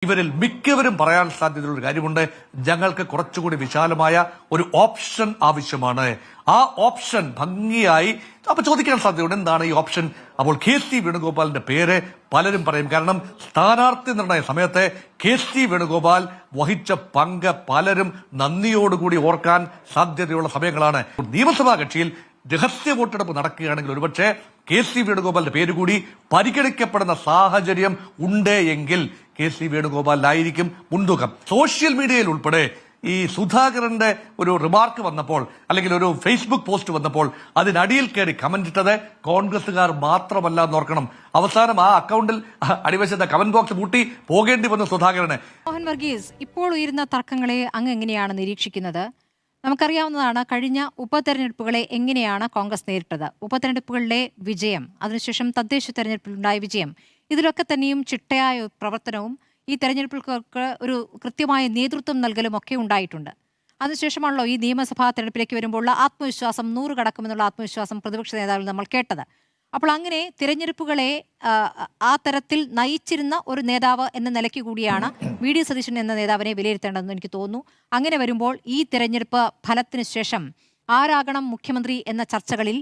ഇവരിൽ മിക്കവരും പറയാൻ സാധ്യതയുള്ള ഒരു കാര്യമുണ്ട്. ഞങ്ങൾക്ക് കുറച്ചുകൂടി വിശാലമായ ഒരു ഓപ്ഷൻ ആവശ്യമാണ്. ആ ഓപ്ഷൻ ഭംഗിയായി അപ്പൊ ചോദിക്കാൻ സാധ്യതയുണ്ട്, എന്താണ് ഈ ഓപ്ഷൻ? അപ്പോൾ കെ.സി. വേണുഗോപാലിന്റെ പേര് പലരും പറയും. കാരണം സ്ഥാനാർത്ഥി നിർണയ സമയത്ത് കെ.സി. വേണുഗോപാൽ വഹിച്ച പങ്ക് പലരും നന്ദിയോടുകൂടി ഓർക്കാൻ സാധ്യതയുള്ള സമയങ്ങളാണ്. നിയമസഭാ കക്ഷിയിൽ രഹസ്യ വോട്ടെടുപ്പ് നടക്കുകയാണെങ്കിൽ ഒരുപക്ഷെ കെ.സി. വേണുഗോപാലിന്റെ പേര് കൂടി പരിഗണിക്കപ്പെടുന്ന സാഹചര്യം ഉണ്ട് എങ്കിൽ കെ.സി. വേണുഗോപാലിലായിരിക്കും മുൻതൂക്കം. സോഷ്യൽ മീഡിയയിൽ ഉൾപ്പെടെ ഈ സുധാകരന്റെ ഒരു റിമാർക്ക് വന്നപ്പോൾ, അല്ലെങ്കിൽ ഒരു ഫേസ്ബുക്ക് പോസ്റ്റ് വന്നപ്പോൾ അതിനടിയിൽ കയറി കമന്റ് ഇട്ടത് കോൺഗ്രസുകാർ മാത്രമല്ല എന്നോർക്കണം. അവസാനം ആ അക്കൗണ്ടിൽ അടിവശത്തെ കമന്റ് ബോക്സ് പൂട്ടി പോകേണ്ടി വന്നു സുധാകരന്. മോഹൻ വർഗീസ്, ഇപ്പോൾ ഉയരുന്ന തർക്കങ്ങളെ അങ്ങ് എങ്ങനെയാണ് നിരീക്ഷിക്കുന്നത്? നമുക്കറിയാവുന്നതാണ് കഴിഞ്ഞ ഉപതെരഞ്ഞെടുപ്പുകളെ എങ്ങനെയാണ് കോൺഗ്രസ് നേരിട്ടത്. ഉപതെരഞ്ഞെടുപ്പുകളിലെ വിജയം, അതിനുശേഷം തദ്ദേശ തെരഞ്ഞെടുപ്പിലുണ്ടായ വിജയം, ഇതിലൊക്കെ തന്നെയും ചിട്ടയായ പ്രവർത്തനവും ഈ തെരഞ്ഞെടുപ്പുകൾക്ക് ഒരു കൃത്യമായ നേതൃത്വം നൽകലും ഒക്കെ ഉണ്ടായിട്ടുണ്ട്. അതിനുശേഷമാണല്ലോ ഈ നിയമസഭാ തെരഞ്ഞെടുപ്പിലേക്ക് വരുമ്പോൾ ആത്മവിശ്വാസം 100 കടക്കുമെന്നുള്ള ആത്മവിശ്വാസം പ്രതിപക്ഷ നേതാവിൽ നമ്മൾ കേട്ടത്. അപ്പോൾ അങ്ങനെ തിരഞ്ഞെടുപ്പുകളെ ആ തരത്തിൽ നയിച്ചിരുന്ന ഒരു നേതാവ് എന്ന നിലയ്ക്ക് കൂടിയാണ് വി.ഡി. സതീശൻ എന്ന നേതാവിനെ വിലയിരുത്തേണ്ടതെന്ന് എനിക്ക് തോന്നുന്നു. അങ്ങനെ വരുമ്പോൾ ഈ തിരഞ്ഞെടുപ്പ് ഫലത്തിന് ശേഷം ആരാകണം മുഖ്യമന്ത്രി എന്ന ചർച്ചകളിൽ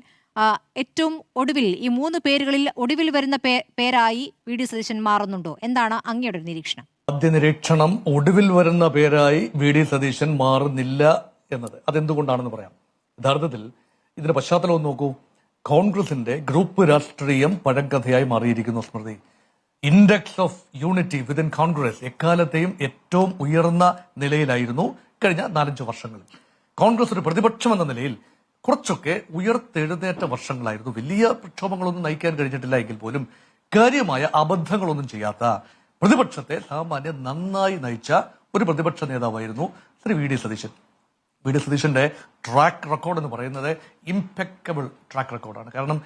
ഏറ്റവും ഒടുവിൽ ഈ 3 പേരുകളിൽ ഒടുവിൽ വരുന്ന പേരായി വി.ഡി. സതീശൻ മാറുന്നുണ്ടോ? എന്താണ് അങ്ങയുടെ നിരീക്ഷണം? ആദ്യ നിരീക്ഷണം, ഒടുവിൽ വരുന്ന പേരായി വി.ഡി. സതീശൻ മാറുന്നില്ല എന്നത്. അതെന്തുകൊണ്ടാണെന്ന് പറയാം. യഥാർത്ഥത്തിൽ ഇതിന്റെ പശ്ചാത്തലം ഒന്ന് നോക്കൂ. കോൺഗ്രസിന്റെ ഗ്രൂപ്പ് രാഷ്ട്രീയം പഴങ്കഥയായി മാറിയിരിക്കുന്നു. Smriti, index of unity within Congress എക്കാലത്തെയും ഏറ്റവും ഉയർന്ന നിലയിലായിരുന്നു കഴിഞ്ഞ 4-5 വർഷങ്ങളിൽ. കോൺഗ്രസ് ഒരു പ്രതിപക്ഷം എന്ന നിലയിൽ കുറച്ചൊക്കെ ഉയർത്തെഴുന്നേറ്റ വർഷങ്ങളായിരുന്നു. വലിയ പ്രക്ഷോഭങ്ങളൊന്നും നയിക്കാൻ കഴിഞ്ഞിട്ടില്ല എങ്കിൽ പോലും കാര്യമായ അബദ്ധങ്ങളൊന്നും ചെയ്യാത്ത, പ്രതിപക്ഷത്തെ സാമാന്യം നന്നായി നയിച്ച ഒരു പ്രതിപക്ഷ നേതാവായിരുന്നു ശ്രീ വി.ഡി. സതീശൻ. വി.ഡി. സതീശന്റെ ട്രാക്ക് റെക്കോർഡ് എന്ന് പറയുന്നത് ഇംപെക്കബിൾ ട്രാക്ക് റെക്കോർഡാണ്. കാരണം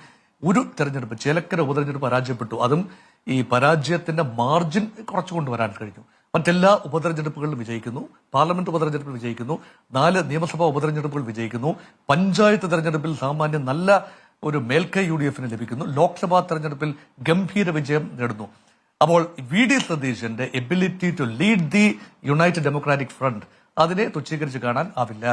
ഒരു തെരഞ്ഞെടുപ്പ്, ചേലക്കര ഉപതെരഞ്ഞെടുപ്പ് പരാജയപ്പെട്ടു. അതും ഈ പരാജയത്തിന്റെ മാർജിൻ കുറച്ചു കൊണ്ടുവരാൻ കഴിഞ്ഞു. മറ്റെല്ലാ ഉപതെരഞ്ഞെടുപ്പുകളിലും വിജയിക്കുന്നു. പാർലമെന്റ് ഉപതെരഞ്ഞെടുപ്പിൽ വിജയിക്കുന്നു. 4 നിയമസഭാ ഉപതെരഞ്ഞെടുപ്പുകൾ വിജയിക്കുന്നു. പഞ്ചായത്ത് തെരഞ്ഞെടുപ്പിൽ സാമാന്യം നല്ല ഒരു മേൽക്കൈ യു.ഡി.എഫിന് ലഭിക്കുന്നു. ലോക്സഭാ തെരഞ്ഞെടുപ്പിൽ ഗംഭീര വിജയം നേടുന്നു. അപ്പോൾ വി.ഡി. സതീശന്റെ ability to lead the united democratic front, അതിനെ തുച്ഛീകരിച്ച് കാണാൻ ആവില്ല.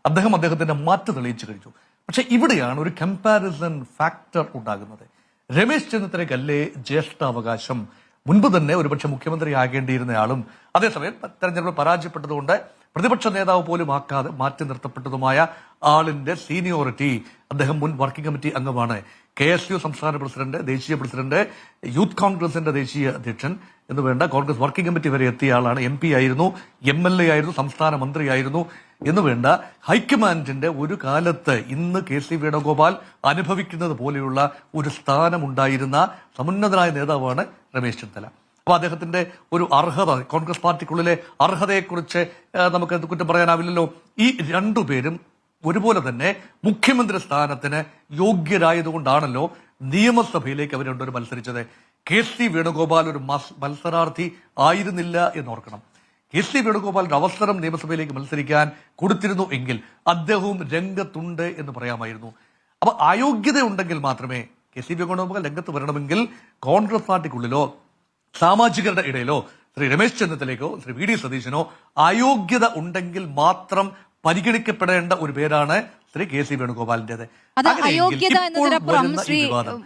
അദ്ദേഹത്തിന്റെ മാറ്റ് തെളിയിച്ചു കഴിഞ്ഞു. പക്ഷെ ഇവിടെയാണ് ഒരു കമ്പാരിസൺ ഫാക്ടർ ഉണ്ടാകുന്നത്. രമേശ് ചെന്നിത്തലയ്ക്കല്ലേ ജ്യേഷ്ഠാവകാശം? മുൻപ് തന്നെ ഒരുപക്ഷെ മുഖ്യമന്ത്രി ആകേണ്ടിയിരുന്നയാളും അതേസമയം തെരഞ്ഞെടുപ്പ് പരാജയപ്പെട്ടതുകൊണ്ട് പ്രതിപക്ഷ നേതാവ് പോലും ആക്കാതെ മാറ്റി നിർത്തപ്പെട്ടതുമായ ആളിന്റെ സീനിയോറിറ്റി, അദ്ദേഹം മുൻ വർക്കിംഗ് കമ്മിറ്റി അംഗമാണ്, KSU സംസ്ഥാന പ്രസിഡന്റ്, ദേശീയ പ്രസിഡന്റ്, യൂത്ത് കോൺഗ്രസിന്റെ ദേശീയ അധ്യക്ഷൻ എന്ന് വേണ്ട കോൺഗ്രസ് വർക്കിംഗ് കമ്മിറ്റി വരെ എത്തിയ ആളാണ്. MP ആയിരുന്നു, MLA ആയിരുന്നു, സംസ്ഥാന മന്ത്രിയായിരുന്നു എന്ന് വേണ്ട ഹൈക്കമാൻഡിന്റെ ഒരു കാലത്ത് ഇന്ന് കെ.സി. വേണുഗോപാൽ അനുഭവിക്കുന്നത് പോലെയുള്ള ഒരു സ്ഥാനമുണ്ടായിരുന്ന സമുന്നതനായ നേതാവാണ് രമേശ് ചെന്നിത്തല. അപ്പൊ അദ്ദേഹത്തിന്റെ ഒരു അർഹത, കോൺഗ്രസ് പാർട്ടിക്കുള്ളിലെ അർഹതയെക്കുറിച്ച് നമുക്ക് കുറ്റം പറയാനാവില്ലല്ലോ. ഈ രണ്ടുപേരും ഒരുപോലെ തന്നെ മുഖ്യമന്ത്രി സ്ഥാനത്തിന് യോഗ്യരായതുകൊണ്ടാണല്ലോ നിയമസഭയിലേക്ക് അവർ രണ്ടുപേരും മത്സരിച്ചത്. കെ.സി. വേണുഗോപാൽ ഒരു മത്സരാർത്ഥി ആയിരുന്നില്ല എന്നോർക്കണം. കെ.സി. വേണുഗോപാലിന്റെ അവസരം നിയമസഭയിലേക്ക് മത്സരിക്കാൻ കൊടുത്തിരുന്നു എങ്കിൽ അദ്ദേഹവും രംഗത്തുണ്ട് എന്ന് പറയാമായിരുന്നു. അപ്പൊ അയോഗ്യത ഉണ്ടെങ്കിൽ മാത്രമേ കെ.സി. വേണുഗോപാൽ രംഗത്ത് വരണമെങ്കിൽ കോൺഗ്രസ് പാർട്ടിക്കുള്ളിലോ സാമാജികരുടെ ഇടയിലോ ശ്രീ രമേശ് ചെന്നിത്തലയ്ക്കോ ശ്രീ വി.ഡി. സതീശനോ അയോഗ്യത ഉണ്ടെങ്കിൽ മാത്രം പരിഗണിക്കപ്പെടേണ്ട ഒരു പേരാണ് ശ്രീ കെ.സി. വേണുഗോപാലിന്റേത്. അയോഗ്യത എന്നതിനപ്പുറം ശ്രീ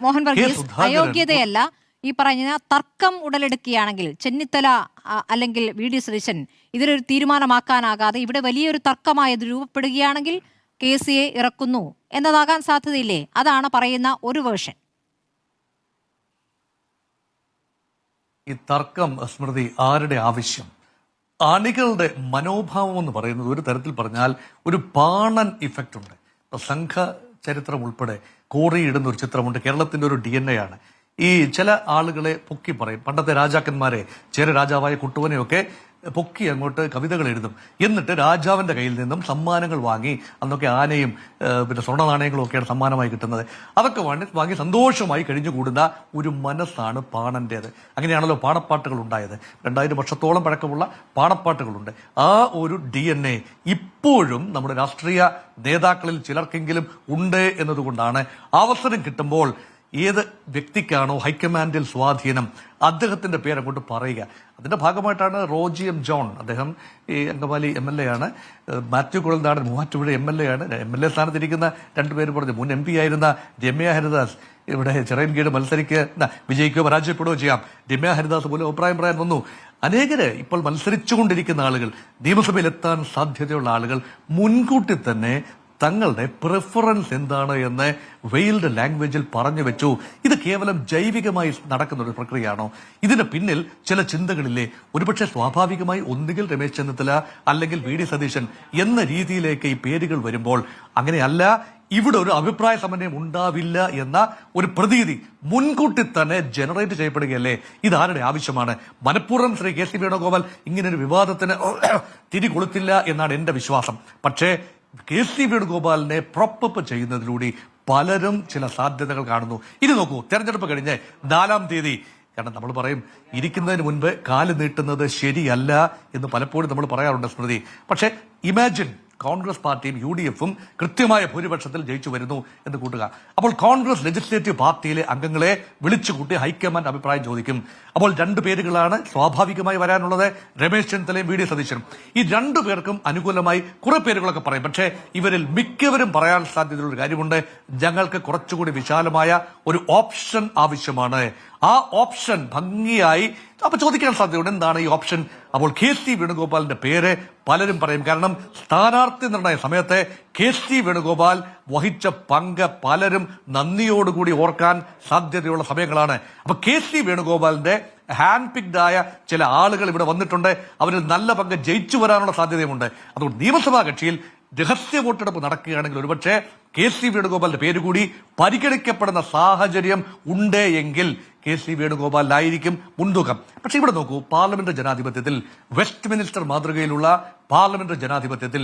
മോഹൻ വർഗീസ്, അയോഗ്യതയല്ല, ഈ പറഞ്ഞ തർക്കം ഉടലെടുക്കുകയാണെങ്കിൽ ചെന്നിത്തല അല്ലെങ്കിൽ വി.ഡി. സതീശൻ ഇതിലൊരു തീരുമാനമാക്കാനാകാതെ ഇവിടെ വലിയൊരു തർക്കമായത് രൂപപ്പെടുകയാണെങ്കിൽ കെ.സിയെ ഇറക്കുന്നു എന്നതാകാൻ സാധ്യതയില്ലേ? അതാണ് പറയുന്ന ഒരു വേർഷൻ. ഈ തർക്കം, സ്മൃതി, ആരുടെ ആവശ്യം? അണികളുടെ മനോഭാവം എന്ന് പറയുന്നത് ഒരു തരത്തിൽ പറഞ്ഞാൽ ഒരു പാണൻ ഇഫക്റ്റ് ഉണ്ട്. സംഘ ചരിത്രം ഉൾപ്പെടെ കോറിയിടുന്ന ഒരു ചിത്രമുണ്ട്. കേരളത്തിന്റെ ഒരു DNA ആണ്. ഈ ചില ആളുകളെ പൊക്കി പറയും. പണ്ടത്തെ രാജാക്കന്മാരെ, ചേര രാജാവായ കുട്ടുവനെയൊക്കെ പൊക്കി അങ്ങോട്ട് കവിതകൾ എഴുതും. എന്നിട്ട് രാജാവിന്റെ കയ്യിൽ നിന്നും സമ്മാനങ്ങൾ വാങ്ങി, അന്നൊക്കെ ആനയും പിന്നെ സ്വർണ്ണ നാണയങ്ങളും ഒക്കെയാണ് സമ്മാനമായി കിട്ടുന്നത്. അതൊക്കെ വാങ്ങി സന്തോഷമായി കഴിഞ്ഞുകൂടുന്ന ഒരു മനസ്സാണ് പാണന്റേത്. അങ്ങനെയാണല്ലോ പാണപ്പാട്ടുകൾ ഉണ്ടായത്. 2000 വർഷത്തോളം പഴക്കമുള്ള പാണപ്പാട്ടുകളുണ്ട്. ആ ഒരു DNA ഇപ്പോഴും നമ്മുടെ രാഷ്ട്രീയ നേതാക്കളിൽ ചിലർക്കെങ്കിലും ഉണ്ട് എന്നതുകൊണ്ടാണ് അവസരം കിട്ടുമ്പോൾ ഏത് വ്യക്തിക്കാണോ ഹൈക്കമാൻഡിൽ സ്വാധീനം അദ്ദേഹത്തിന്റെ പേര് അങ്ങോട്ട് പറയുക. അതിന്റെ ഭാഗമായിട്ടാണ് റോജി എം ജോൺ, അദ്ദേഹം ഈ അങ്കമാലി MLA ആണ്, മാത്യു കുഴൽനാടൻ മൂവാറ്റുപുഴ MLA ആണ്. MLA സ്ഥാനത്തിരിക്കുന്ന രണ്ടുപേര് പറഞ്ഞു. മുൻ MP ആയിരുന്ന രമ്യ ഹരിദാസ് ഇവിടെ ചിറയൻകീഴ് വിജയിക്കുകയോ പരാജയപ്പെടുകയോ ചെയ്യാം. രമ്യ ഹരിദാസ് പോലും അഭിപ്രായം പറയാൻ വന്നു. അനേകര് ഇപ്പോൾ മത്സരിച്ചുകൊണ്ടിരിക്കുന്ന ആളുകൾ, നിയമസഭയിലെത്താൻ സാധ്യതയുള്ള ആളുകൾ മുൻകൂട്ടി തന്നെ തങ്ങളുടെ പ്രിഫറൻസ് എന്താണ് എന്ന് വെയിൽഡ് ലാംഗ്വേജിൽ പറഞ്ഞു വെച്ചു. ഇത് കേവലം ജൈവികമായി നടക്കുന്ന ഒരു പ്രക്രിയയാണോ? ഇതിന് പിന്നിൽ ചില ചിന്തകളില്ലേ? ഒരുപക്ഷെ സ്വാഭാവികമായി ഒന്നുകിൽ രമേശ് ചെന്നിത്തല അല്ലെങ്കിൽ VD സതീശൻ എന്ന രീതിയിലേക്ക് ഈ പേരുകൾ വരുമ്പോൾ അങ്ങനെയല്ല, ഇവിടെ ഒരു അഭിപ്രായ സമന്വയം ഉണ്ടാവില്ല എന്ന ഒരു പ്രതീതി മുൻകൂട്ടി തന്നെ ജനറേറ്റ് ചെയ്യപ്പെടുകയല്ലേ? ഇതാരുടെ ആവശ്യമാണ്? മനഃപൂർവ്വം ശ്രീ KC വേണുഗോപാൽ ഇങ്ങനൊരു വിവാദത്തിന് തിരികൊളുത്തില്ല എന്നാണ് എന്റെ വിശ്വാസം. പക്ഷേ KC വേണുഗോപാലിനെ പ്രൊപ്പപ്പ് ചെയ്യുന്നതിലൂടെ പലരും ചില സാധ്യതകൾ കാണുന്നു. ഇനി നോക്കൂ, തെരഞ്ഞെടുപ്പ് കഴിഞ്ഞ് 4-ാം തീയതി, കാരണം നമ്മൾ പറയും ഇരിക്കുന്നതിന് മുൻപ് കാല് നീട്ടുന്നത് ശരിയല്ല എന്ന് പലപ്പോഴും നമ്മൾ പറയാറുണ്ട് സ്മൃതി. പക്ഷേ ഇമാജിൻ കോൺഗ്രസ് പാർട്ടിയും UDF-ഉം കൃത്യമായ ഭൂരിപക്ഷത്തിൽ ജയിച്ചു വരുന്നു എന്ന് കൂട്ടുക. അപ്പോൾ കോൺഗ്രസ് ലെജിസ്ലേറ്റീവ് പാർട്ടിയിലെ അംഗങ്ങളെ വിളിച്ചുകൂട്ടി ഹൈക്കമാൻഡ് അഭിപ്രായം ചോദിക്കും. അപ്പോൾ രണ്ടു പേരുകളാണ് സ്വാഭാവികമായി വരാനുള്ളത്, രമേശ് ചെന്നിത്തലയും VD സതീശനും. ഈ രണ്ടു പേർക്കും അനുകൂലമായി കുറെ പേരുകളൊക്കെ പറയും. പക്ഷേ ഇവരിൽ മിക്കവരും പറയാൻ സാധ്യതയുള്ള ഒരു കാര്യമുണ്ട്, ഞങ്ങൾക്ക് കുറച്ചുകൂടി വിശാലമായ ഒരു ഓപ്ഷൻ ആവശ്യമാണ്. ആ ഓപ്ഷൻ ഭംഗിയായി അപ്പൊ ചോദിക്കാൻ സാധ്യതയുണ്ട്, എന്താണ് ഈ ഓപ്ഷൻ? അപ്പോൾ KC വേണുഗോപാലിന്റെ പേര് പലരും പറയും. കാരണം സ്ഥാനാർത്ഥി നിർണയ സമയത്ത് KC വേണുഗോപാൽ വഹിച്ച പങ്ക് പലരും നന്ദിയോടുകൂടി ഓർക്കാൻ സാധ്യതയുള്ള സമയങ്ങളാണ്. അപ്പൊ KC വേണുഗോപാലിന്റെ ഹാൻഡ് പിക്ഡ് ആയ ചില ആളുകൾ ഇവിടെ വന്നിട്ടുണ്ട്. അവരിൽ നല്ല പങ്ക് ജയിച്ചു വരാനുള്ള സാധ്യതയുമുണ്ട്. അതുകൊണ്ട് നിയമസഭാ കക്ഷിയിൽ രഹസ്യ വോട്ടെടുപ്പ് നടക്കുകയാണെങ്കിൽ ഒരുപക്ഷെ KC വേണുഗോപാലിന്റെ പേര് കൂടി പരിഗണിക്കപ്പെടുന്ന സാഹചര്യം ഉണ്ട് എങ്കിൽ KC വേണുഗോപാലിനായിരിക്കും മുൻതൂക്കം. പക്ഷെ ഇവിടെ നോക്കൂ, പാർലമെന്റ് ജനാധിപത്യത്തിൽ, വെസ്റ്റ് മിനിസ്റ്റർ മാതൃകയിലുള്ള പാർലമെന്റ് ജനാധിപത്യത്തിൽ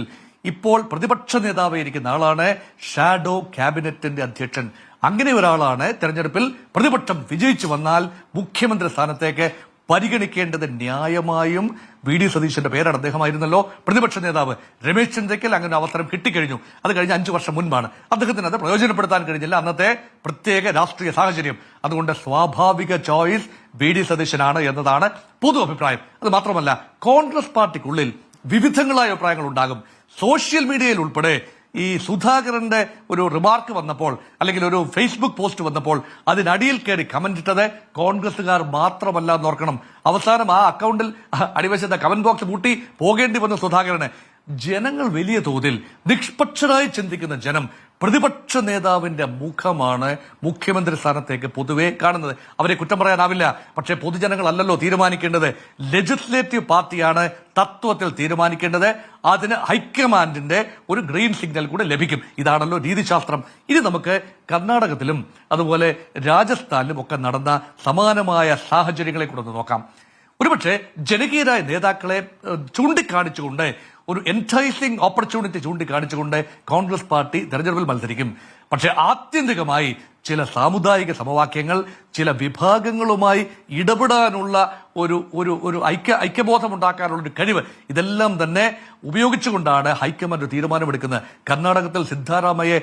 ഇപ്പോൾ പ്രതിപക്ഷ നേതാവായിരിക്കുന്ന ആളാണ് ഷാഡോ ക്യാബിനറ്റിന്റെ അധ്യക്ഷൻ. അങ്ങനെ ഒരാളാണ് തെരഞ്ഞെടുപ്പിൽ പ്രതിപക്ഷം വിജയിച്ചു വന്നാൽ മുഖ്യമന്ത്രി സ്ഥാനത്തേക്ക് പരിഗണിക്കേണ്ടത്. ന്യായമായും VD സതീശന്റെ പേരാണ്. അദ്ദേഹമായിരുന്നല്ലോ പ്രതിപക്ഷ നേതാവ്. രമേശ് ചെന്നിത്തലയ്ക്ക് അങ്ങനെ അവസരം കിട്ടിക്കഴിഞ്ഞു. അത് കഴിഞ്ഞ 5 വർഷം മുൻപാണ്. അദ്ദേഹത്തിന് അത് പ്രയോജനപ്പെടുത്താൻ കഴിഞ്ഞില്ല, അന്നത്തെ പ്രത്യേക രാഷ്ട്രീയ സാഹചര്യം. അതുകൊണ്ട് സ്വാഭാവിക ചോയ്സ് VD സതീശനാണ് എന്നതാണ് പൊതു അഭിപ്രായം. അത് മാത്രമല്ല, കോൺഗ്രസ് പാർട്ടിക്കുള്ളിൽ വിവിധങ്ങളായ അഭിപ്രായങ്ങൾ ഉണ്ടാകും. സോഷ്യൽ മീഡിയയിൽ ഉൾപ്പെടെ ഈ സുധാകരന്റെ ഒരു റിമാർക്ക് വന്നപ്പോൾ, അല്ലെങ്കിൽ ഒരു ഫേസ്ബുക്ക് പോസ്റ്റ് വന്നപ്പോൾ അതിനടിയിൽ കയറി കമന്റ് ഇട്ടത് കോൺഗ്രസുകാർ മാത്രമല്ല എന്നോർക്കണം. അവസാനം ആ അക്കൗണ്ടിൽ അടിവശത്തെ കമന്റ് ബോക്സ് പൂട്ടി പോകേണ്ടി വന്ന സുധാകരന് ജനങ്ങൾ വലിയ തോതിൽ നിഷ്പക്ഷരായി ചിന്തിക്കുന്ന ജനം പ്രതിപക്ഷ നേതാവിന്റെ മുഖമാണ് മുഖ്യമന്ത്രി സ്ഥാനത്തേക്ക് പൊതുവെ കാണുന്നത്. അവരെ കുറ്റം പറയാനാവില്ല. പക്ഷേ പൊതുജനങ്ങളല്ലല്ലോ തീരുമാനിക്കേണ്ടത്. ലെജിസ്ലേറ്റീവ് പാർട്ടിയാണ് തത്വത്തിൽ തീരുമാനിക്കേണ്ടത്. അതിന് ഹൈക്കമാൻഡിന്റെ ഒരു ഗ്രീൻ സിഗ്നൽ കൂടെ ലഭിക്കും. ഇതാണല്ലോ രീതിശാസ്ത്രം. ഇനി നമുക്ക് കർണാടകത്തിലും അതുപോലെ രാജസ്ഥാനിലും ഒക്കെ നടന്ന സമാനമായ സാഹചര്യങ്ങളെ കൂടെ ഒന്ന് നോക്കാം. ഒരുപക്ഷെ ജനകീയരായ നേതാക്കളെ ചൂണ്ടിക്കാണിച്ചുകൊണ്ട്, ഒരു എൻറ്റൈസിംഗ് ഓപ്പർച്യൂണിറ്റി ചൂണ്ടിക്കാണിച്ചുകൊണ്ട് കോൺഗ്രസ് പാർട്ടി തെരഞ്ഞെടുപ്പിൽ മത്സരിക്കും. പക്ഷെ ആത്യന്തികമായി ചില സാമുദായിക സമവാക്യങ്ങൾ, ചില വിഭാഗങ്ങളുമായി ഇടപെടാനുള്ള ഒരു ഐക്യബോധം ഉണ്ടാക്കാനുള്ള ഒരു കഴിവ്, ഇതെല്ലാം തന്നെ ഉപയോഗിച്ചുകൊണ്ടാണ് ഹൈക്കമാൻഡ് തീരുമാനമെടുക്കുന്നത്. കർണാടകത്തിൽ സിദ്ധാരാമയ്യെ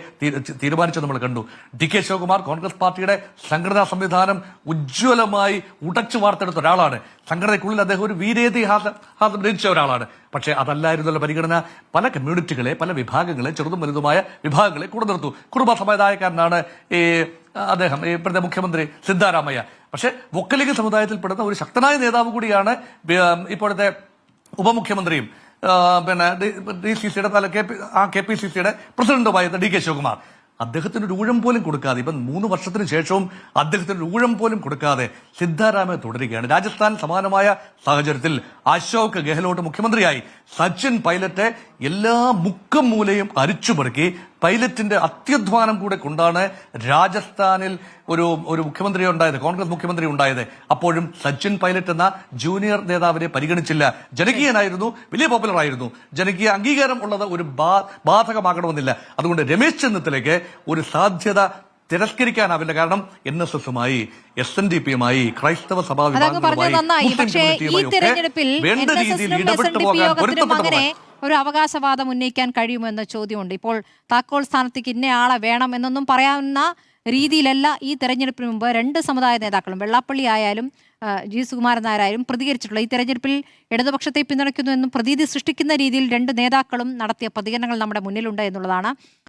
തീരുമാനിച്ചത് നമ്മൾ കണ്ടു. DK ശിവകുമാർ കോൺഗ്രസ് പാർട്ടിയുടെ സംഘടനാ സംവിധാനം ഉജ്ജ്വലമായി ഉടച്ചു വാർത്തെടുത്ത ഒരാളാണ്. സംഘടനയ്ക്കുള്ളിൽ അദ്ദേഹം ഒരു വീരേതിഹാസം രചിച്ച ഒരാളാണ്. പക്ഷേ അതല്ലായിരുന്നല്ലോ പരിഗണന. പല കമ്മ്യൂണിറ്റികളെ, പല വിഭാഗങ്ങളെ, ചെറുതും വലുതുമായ വിഭാഗങ്ങളെ കൂടെ നിർത്തു. കുടുംബ സമുദായക്കാരനാണ് അദ്ദേഹം, ഇപ്പോഴത്തെ മുഖ്യമന്ത്രി സിദ്ധാരാമയ്യ. പക്ഷെ വൊക്കലിംഗ സമുദായത്തിൽപ്പെടുന്ന ഒരു ശക്തനായ നേതാവ് കൂടിയാണ് ഇപ്പോഴത്തെ ഉപമുഖ്യമന്ത്രിയും DCCയുടെ KPCCയുടെ പ്രസിഡന്റുമായിരുന്ന DK ശിവകുമാർ. അദ്ദേഹത്തിന് ഒരു ഊഴം പോലും കൊടുക്കാതെ, ഇപ്പം 3 വർഷത്തിന് ശേഷവും അദ്ദേഹത്തിന് ഒരു ഊഴം പോലും കൊടുക്കാതെ സിദ്ധാരാമയ്യ തുടരുകയാണ്. രാജസ്ഥാൻ സമാനമായ സാഹചര്യത്തിൽ അശോക് ഗെഹ്ലോട്ട് മുഖ്യമന്ത്രിയായി. സച്ചിൻ പൈലറ്റ് എല്ലാ മുക്കും മൂലയും അരിച്ചുപെറുക്കി. പൈലറ്റിന്റെ അത്യധ്വാനം കൂടെ കൊണ്ടാണ് രാജസ്ഥാനിൽ ഒരു മുഖ്യമന്ത്രി ഉണ്ടായത്, കോൺഗ്രസ് മുഖ്യമന്ത്രി ഉണ്ടായത്. അപ്പോഴും സച്ചിൻ പൈലറ്റ് എന്ന ജൂനിയർ നേതാവിനെ പരിഗണിച്ചില്ല. ജനകീയനായിരുന്നു, വലിയ പോപ്പുലർ ആയിരുന്നു. ജനകീയ അംഗീകാരം ഉള്ളത് ഒരു ബാധകമാകണമെന്നില്ല. അതുകൊണ്ട് രമേശ് ചെന്നിത്തലയ്ക്ക് ഒരു സാധ്യത തിരസ്കരിക്കാനാവില്ല. കാരണം NSSുമായി, SNDPയുമായി, ക്രൈസ്തവ സഭാ വിഭാഗങ്ങളുമായി, വേണ്ട രീതിയിൽ ഇടപെട്ടു പോകാൻ പൊരുത്തപ്പെട്ട ഒരു അവകാശവാദം ഉന്നയിക്കാൻ കഴിയുമെന്ന ചോദ്യമുണ്ട്. ഇപ്പോൾ താക്കോൽ സ്ഥാനത്തേക്ക് ഇന്ന ആളെ വേണം എന്നൊന്നും പറയാവുന്ന രീതിയിലല്ല ഈ തെരഞ്ഞെടുപ്പിന് മുമ്പ് രണ്ട് സമുദായ നേതാക്കളും, വെള്ളാപ്പള്ളി ആയാലും ജി സുകുമാരൻ നായരായാലും പ്രതികരിച്ചിട്ടുള്ള ഈ തെരഞ്ഞെടുപ്പിൽ ഇടതുപക്ഷത്തെ പിന്തുണയ്ക്കുന്നു എന്നും പ്രതീതി സൃഷ്ടിക്കുന്ന രീതിയിൽ രണ്ട് നേതാക്കളും നടത്തിയ പ്രതികരണങ്ങൾ നമ്മുടെ മുന്നിലുണ്ട് എന്നുള്ളതാണ്.